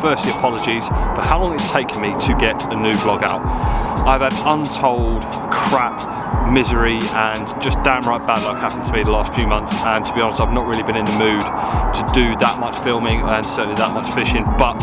firstly apologies for how long it's taken me to get a new vlog out. I've had untold crap, misery and just downright bad luck happen to me the last few months, and to be honest I've not really been in the mood to do that much filming and certainly that much fishing, but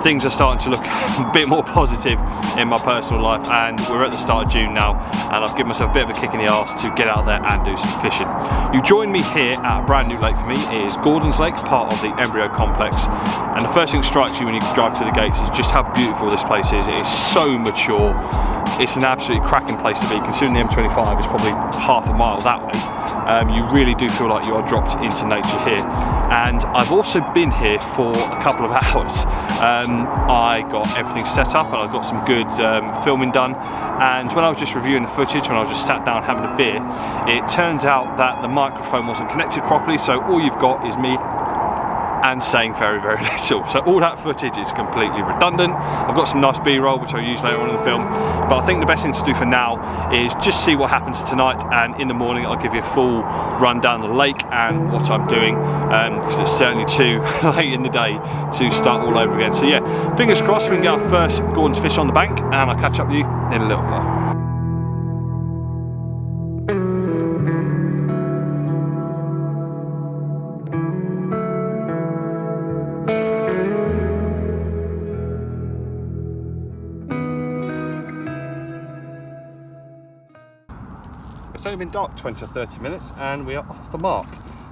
things are starting to look a bit more positive in my personal life, and we're at the start of June now and I've given myself a bit of a kick in the arse to get out there and do some fishing. You join me here at a brand new lake for me. It is Gordon's Lake, part of the Embryo complex, and the first thing that strikes you when you drive through the gates is just how beautiful this place is. It is so mature. It's an absolutely cracking place to be, considering the M25 is probably half a mile that way. You really do feel like you are dropped into nature here. And I've also been here for a couple of hours. I got everything set up and I've got some good filming done. And when I was just reviewing the footage, when I was just sat down having a beer, it turns out that the microphone wasn't connected properly, so all you've got is me and saying very, very little. So all that footage is completely redundant. I've got some nice B-roll which I'll use later on in the film, but I think the best thing to do for now is just see what happens tonight, and in the morning I'll give you a full rundown of the lake and what I'm doing, because it's certainly too late in the day to start all over again. So yeah, fingers crossed we can get our first Gordon's fish on the bank, and I'll catch up with you in a little while. It's only been dark 20 or 30 minutes and we are off the mark.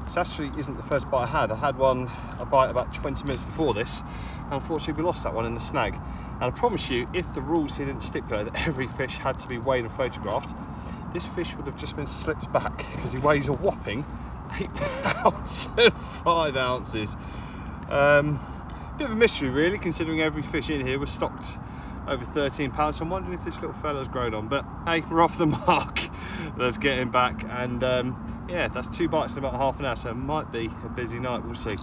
This actually isn't the first bite I had. I had a bite about 20 minutes before this, and unfortunately we lost that one in the snag. And I promise you, if the rules didn't stipulate that every fish had to be weighed and photographed, this fish would have just been slipped back, because he weighs a whopping 8 pounds and 5 ounces. Bit of a mystery really, considering every fish in here was stocked over 13 pounds. So I'm wondering if this little fella's grown on, but hey, we're off the mark. Let's get him back, and yeah, that's 2 bites in about half an hour, so it might be a busy night, we'll see.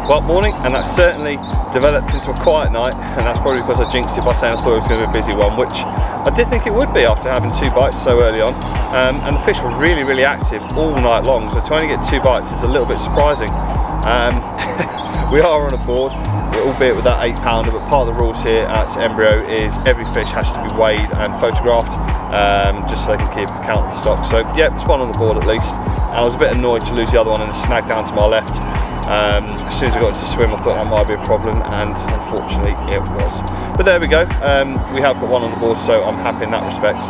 Well, morning, and that's certainly developed into a quiet night, and that's probably because I jinxed it by saying I thought it was going to be a busy one, which I did think it would be after having 2 bites so early on. And the fish were really, really active all night long, so to only get 2 bites is a little bit surprising. We are on a board, albeit with that 8 pounder, but part of the rules here at Embryo is every fish has to be weighed and photographed, just so they can keep account of the stock. So yeah, it's one on the board at least. And I was a bit annoyed to lose the other one in the snag down to my left. As soon as I got into swim I thought that might be a problem, and unfortunately it was. But there we go, we have got one on the board, so I'm happy in that respect.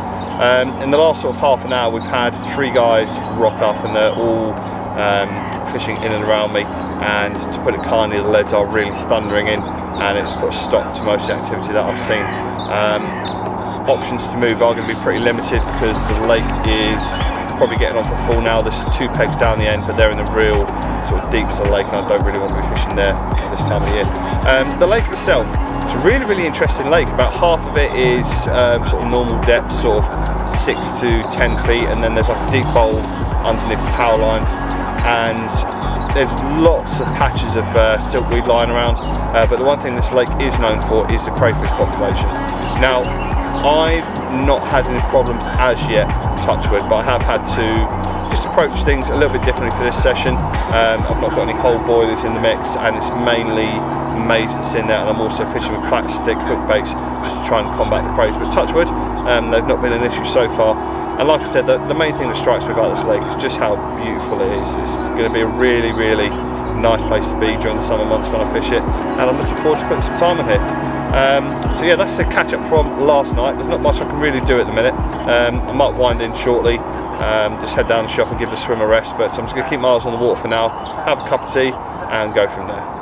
In the last sort of half an hour we've had 3 guys rock up, and they're all fishing in and around me, and to put it kindly, the leads are really thundering in, and it's put a stop to most of the activity that I've seen. Options to move are going to be pretty limited because the lake is probably getting on for full now. There's 2 pegs down the end, but they're in the real sort of deeps of the lake, and I don't really want to be fishing there at this time of year. The lake itself, it's a really, really interesting lake. About half of it is sort of normal depth, sort of 6 to 10 feet, and then there's like a deep bowl underneath the power lines, and there's lots of patches of silkweed lying around, but the one thing this lake is known for is the crayfish population. Now, I've not had any problems as yet, touch wood, but I have had to just approach things a little bit differently for this session. I've not got any whole boilers in the mix, and it's mainly maize that's in there, and I'm also fishing with plastic hook baits just to try and combat the craze. But touch wood, they've not been an issue so far. And like I said, the main thing that strikes me about this lake is just how beautiful it is. It's going to be a really, really nice place to be during the summer months when I fish it, and I'm looking forward to putting some time in here. So yeah, that's a catch up from last night. There's not much I can really do at the minute. I might wind in shortly, just head down the shop and give the swim a rest, but I'm just going to keep my eyes on the water for now, have a cup of tea and go from there.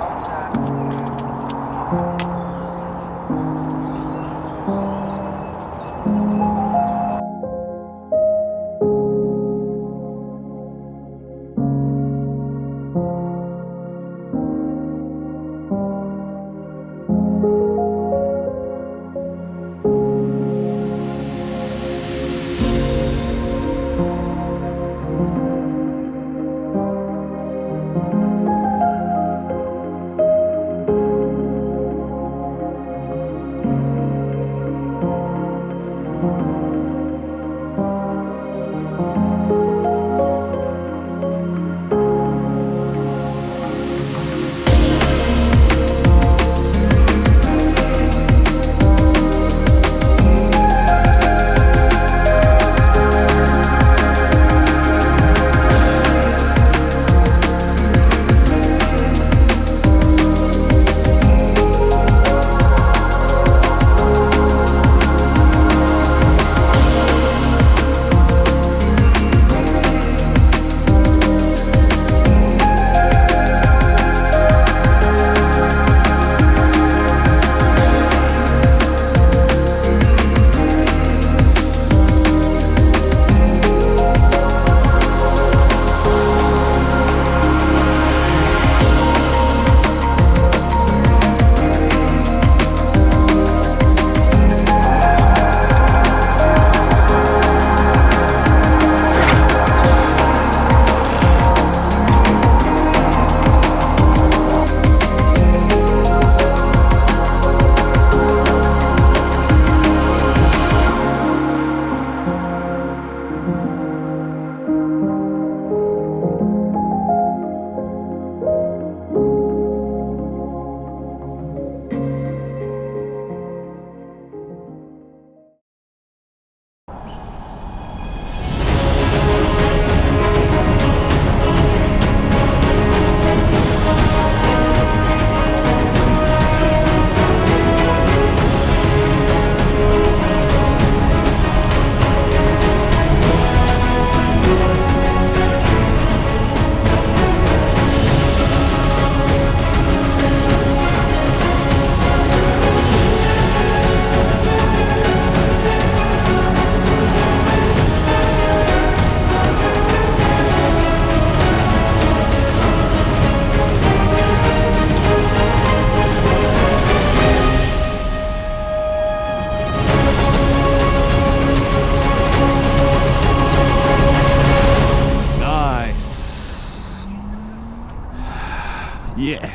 Yeah.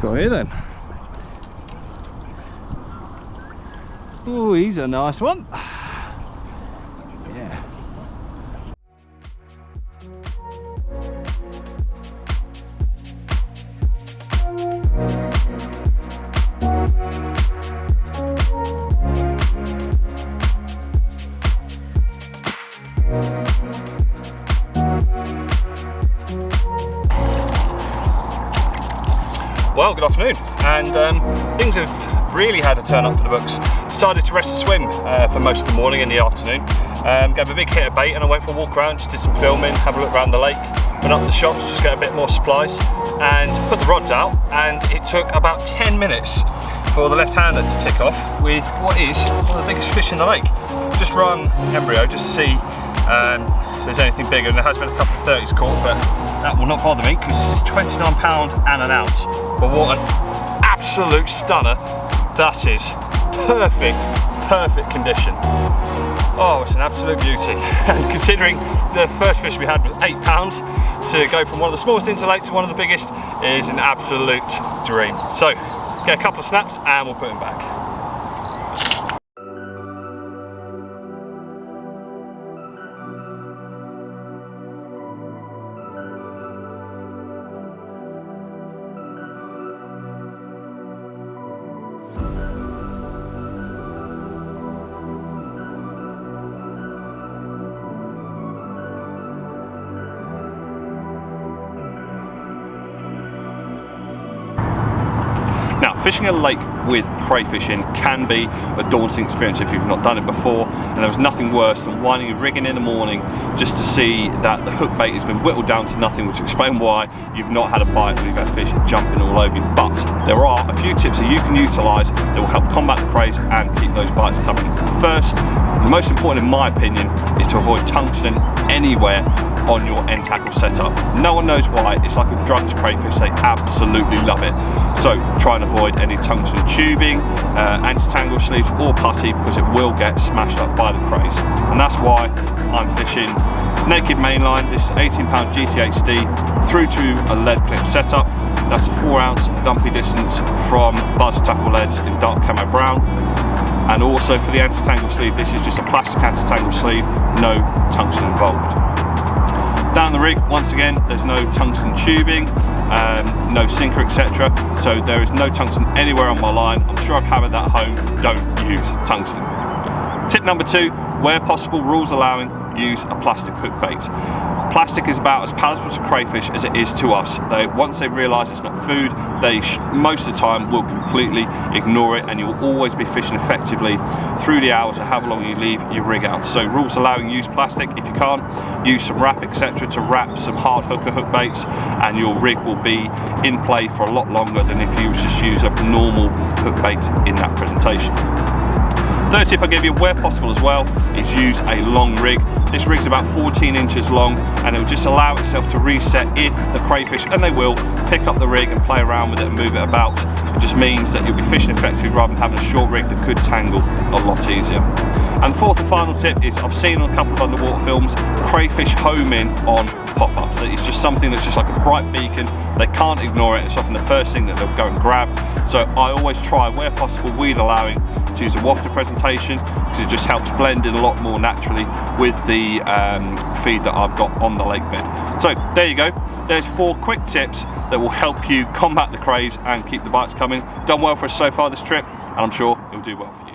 Got here then. Oh, he's a nice one. Yeah. Well, good afternoon, and things have really had a turn up for the books. Decided to rest and swim for most of the morning and the afternoon. Gave a big hit of bait and I went for a walk around, just did some filming, have a look around the lake, went up to the shops, just get a bit more supplies, and put the rods out, and it took about 10 minutes for the left-hander to tick off with what is one of the biggest fish in the lake. Just run Embryo just to see if there's anything bigger, and there has been a couple of 30s caught, but that will not bother me because this is £29 and an ounce. But what an absolute stunner that is. Perfect condition. Oh, it's an absolute beauty. And considering the first fish we had was £8, to go from one of the smallest into lake to one of the biggest is an absolute dream. So get a couple of snaps and we'll put him back. Fishing a lake with crayfish in can be a daunting experience if you've not done it before, and there was nothing worse than winding your rigging in the morning just to see that the hook bait has been whittled down to nothing, which explains why you've not had a bite and you've had fish jumping all over you. But there are a few tips that you can utilise that will help combat the craze and keep those bites coming. First, the most important in my opinion is to avoid tungsten anywhere on your end tackle setup. No one knows why, it's like a drug to crayfish, they absolutely love it. So try and avoid any tungsten tubing, anti-tangle sleeves or putty, because it will get smashed up by the craze. And that's why I'm fishing naked mainline. This is 18 pound GTHD through to a lead clip setup. That's a 4 ounce dumpy distance from Buzz tackle leads in dark camo brown. And also for the anti-tangle sleeve, this is just a plastic anti-tangle sleeve, no tungsten involved. Down the rig, once again, there's no tungsten tubing, no sinker, etc. So there is no tungsten anywhere on my line. I'm sure I've hammered that home, don't use tungsten. Tip number 2, where possible, rules allowing, use a plastic hook bait. Plastic is about as palatable to crayfish as it is to us. Once they realise it's not food, they most of the time will completely ignore it, and you'll always be fishing effectively through the hours or however long you leave your rig out. So rules allowing, use plastic. If you can't, use some wrap, etc. to wrap some hard hooker hook baits, and your rig will be in play for a lot longer than if you just use a normal hook bait in that presentation. Third tip I give you, where possible as well, is use a long rig. This rig's about 14 inches long, and it will just allow itself to reset if the crayfish, and they will, pick up the rig and play around with it and move it about. It just means that you'll be fishing effectively rather than having a short rig that could tangle a lot easier. And fourth and final tip is, I've seen on a couple of underwater films, crayfish home in on pop-ups. It's just something that's just like a bright beacon. They can't ignore it. It's often the first thing that they'll go and grab. So I always try, where possible, weed allowing, to use a wafter presentation, because it just helps blend in a lot more naturally with the feed that I've got on the lake bed. So there you go. There's 4 quick tips that will help you combat the craze and keep the bites coming. Done well for us so far this trip, and I'm sure it'll do well for you.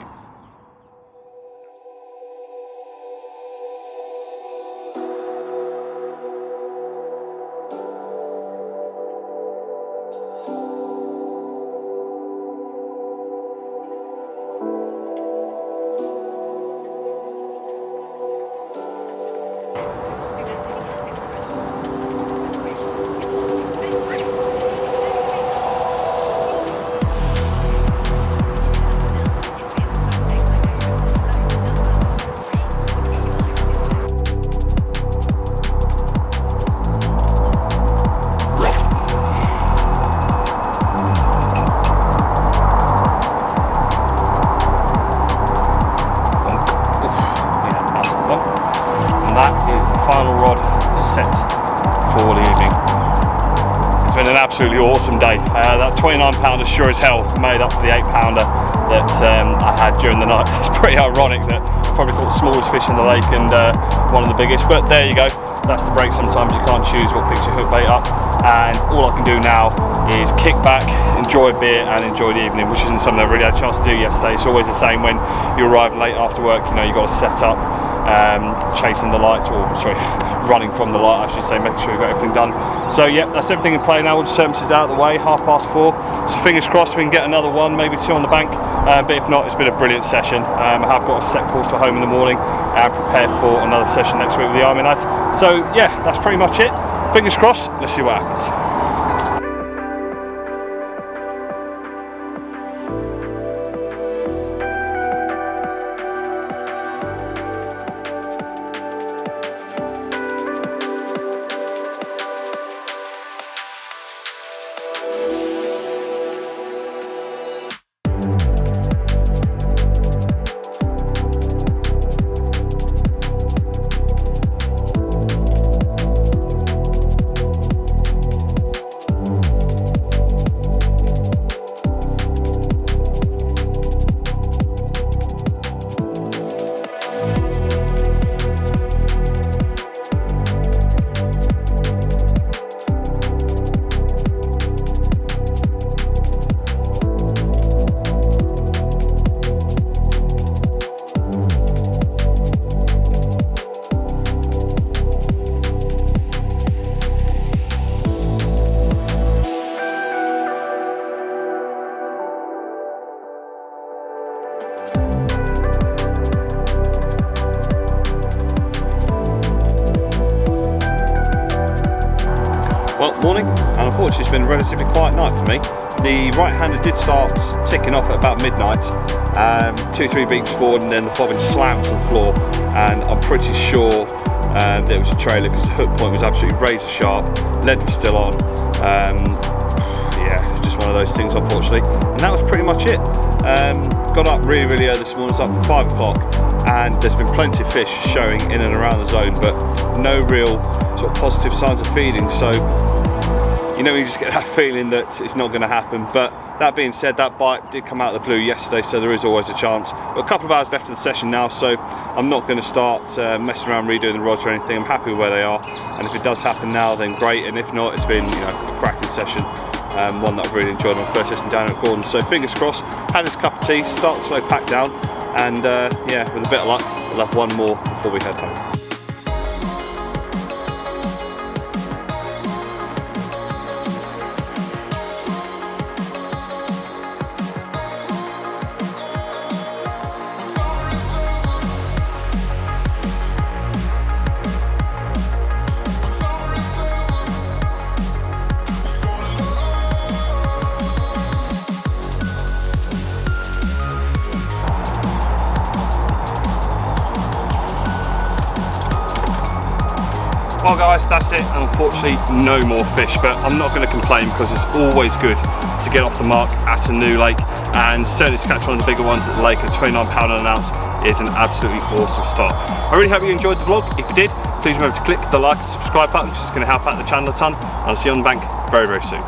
sunset for the evening. It's been an absolutely awesome day. That 29 pounder sure as hell made up for the 8 pounder that I had during the night. It's pretty ironic that I probably caught the smallest fish in the lake and one of the biggest, but there you go. That's the break. Sometimes you can't choose what picks your hook bait up, and all I can do now is kick back, enjoy a beer and enjoy the evening, which isn't something I really had a chance to do yesterday. It's always the same when you arrive late after work, you know, you've got to set up, chasing the light, or sorry, running from the light I should say, making sure you've got everything done. So yeah, that's everything in play now. All the services out of the way, 4:30. So fingers crossed we can get another one, maybe two on the bank, but if not, it's been a brilliant session. I have got a set course for home in the morning and prepare for another session next week with the Army lads. So yeah, that's pretty much it. Fingers crossed, let's see what happens. Well, morning, and unfortunately it's been a relatively quiet night for me. The right-hander did start ticking off at about midnight, 2-3 beats forward, and then the bobbin slammed to the floor, and I'm pretty sure that it was a trailer because the hook point was absolutely razor sharp, lead was still on. Yeah, it was just one of those things unfortunately, and that was pretty much it. Got up really early this morning, I was up at 5 o'clock, and there's been plenty of fish showing in and around the zone, but no real sort of positive signs of feeding. So you know, you just get that feeling that it's not going to happen. But that being said, that bite did come out of the blue yesterday, so there is always a chance. But a couple of hours left of the session now, so I'm not going to start messing around redoing the rods or anything. I'm happy with where they are, and if it does happen now, then great, and if not, it's been, you know, a cracking session. One that I've really enjoyed, my first session down at Gordon. So fingers crossed, had this cup of tea, start the slow pack down, and yeah, with a bit of luck, we'll have one more before we head home. Well guys, that's it, and unfortunately no more fish, but I'm not going to complain because it's always good to get off the mark at a new lake, and certainly to catch one of the bigger ones at the lake at 29 pound an ounce is an absolutely awesome start. I really hope you enjoyed the vlog. If you did, please remember to click the like and subscribe button, because it's going to help out the channel a ton. I'll see you on the bank very soon.